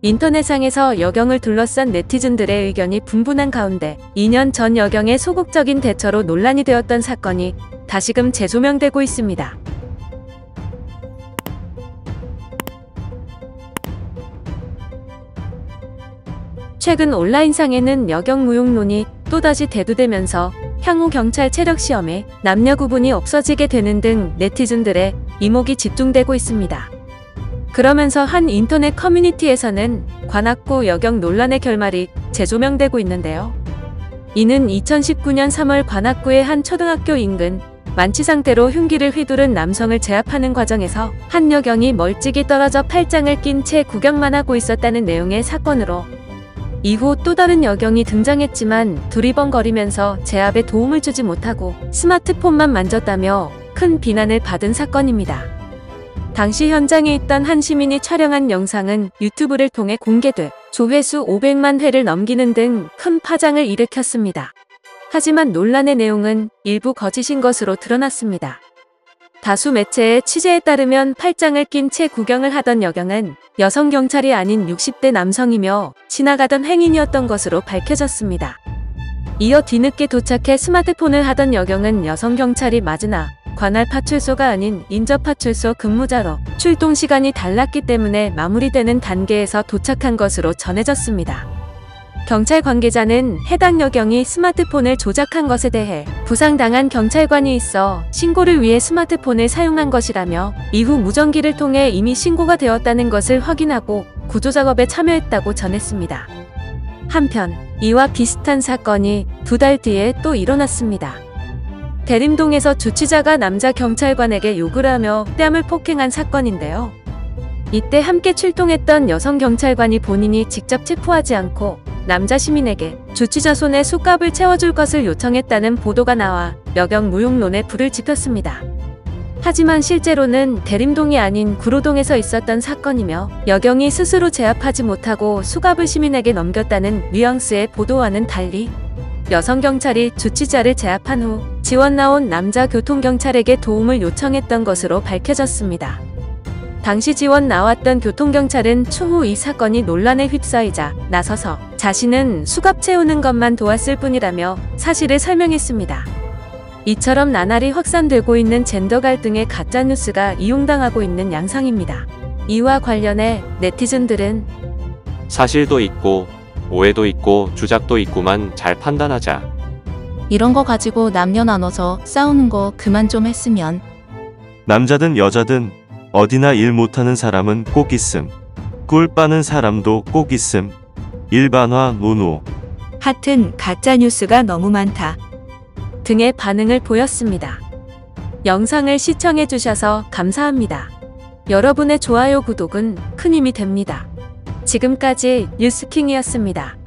인터넷상에서 여경을 둘러싼 네티즌들의 의견이 분분한 가운데 2년 전 여경의 소극적인 대처로 논란이 되었던 사건이 다시금 재조명되고 있습니다. 최근 온라인상에는 여경 무용론이 또다시 대두되면서 향후 경찰 체력 시험에 남녀 구분이 없어지게 되는 등 네티즌들의 이목이 집중되고 있습니다. 그러면서 한 인터넷 커뮤니티에서는 관악구 여경 논란의 결말이 재조명되고 있는데요. 이는 2019년 3월 관악구의 한 초등학교 인근 만취 상태로 흉기를 휘두른 남성을 제압하는 과정에서 한 여경이 멀찍이 떨어져 팔짱을 낀 채 구경만 하고 있었다는 내용의 사건으로 이후 또 다른 여경이 등장했지만 두리번거리면서 제압에 도움을 주지 못하고 스마트폰만 만졌다며 큰 비난을 받은 사건입니다. 당시 현장에 있던 한 시민이 촬영한 영상은 유튜브를 통해 공개돼 조회수 500만 회를 넘기는 등 큰 파장을 일으켰습니다. 하지만 논란의 내용은 일부 거짓인 것으로 드러났습니다. 다수 매체의 취재에 따르면 팔짱을 낀 채 구경을 하던 여경은 여성 경찰이 아닌 60대 남성이며 지나가던 행인이었던 것으로 밝혀졌습니다. 이어 뒤늦게 도착해 스마트폰을 하던 여경은 여성 경찰이 맞으나 관할 파출소가 아닌 인접파출소 근무자로 출동 시간이 달랐기 때문에 마무리되는 단계에서 도착한 것으로 전해졌습니다. 경찰 관계자는 해당 여경이 스마트폰을 조작한 것에 대해 부상당한 경찰관이 있어 신고를 위해 스마트폰을 사용한 것이라며 이후 무전기를 통해 이미 신고가 되었다는 것을 확인하고 구조작업에 참여했다고 전했습니다. 한편 이와 비슷한 사건이 2달 뒤에 또 일어났습니다. 대림동에서 주치자가 남자 경찰관에게 욕을 하며 뺨을 폭행한 사건인데요. 이때 함께 출동했던 여성 경찰관이 본인이 직접 체포하지 않고 남자 시민에게 주치자 손에 숟값을 채워줄 것을 요청했다는 보도가 나와 여경 무용론에 불을 지폈습니다. 하지만 실제로는 대림동이 아닌 구로동에서 있었던 사건이며 여경이 스스로 제압하지 못하고 수갑을 시민에게 넘겼다는 뉘앙스의 보도와는 달리 여성 경찰이 주치자를 제압한 후 지원 나온 남자 교통경찰에게 도움을 요청했던 것으로 밝혀졌습니다. 당시 지원 나왔던 교통경찰은 추후 이 사건이 논란에 휩싸이자 나서서 자신은 수갑 채우는 것만 도왔을 뿐이라며 사실을 설명했습니다. 이처럼 나날이 확산되고 있는 젠더 갈등의 가짜뉴스가 이용당하고 있는 양상입니다. 이와 관련해 네티즌들은 사실도 있고 오해도 있고 주작도 있구만, 잘 판단하자. 이런 거 가지고 남녀 나눠서 싸우는 거 그만 좀 했으면. 남자든 여자든 어디나 일 못하는 사람은 꼭 있음. 꿀 빠는 사람도 꼭 있음. 일반화 노노. 하튼 가짜뉴스가 너무 많다 등의 반응을 보였습니다. 영상을 시청해주셔서 감사합니다. 여러분의 좋아요, 구독은 큰 힘이 됩니다. 지금까지 뉴스킹이었습니다.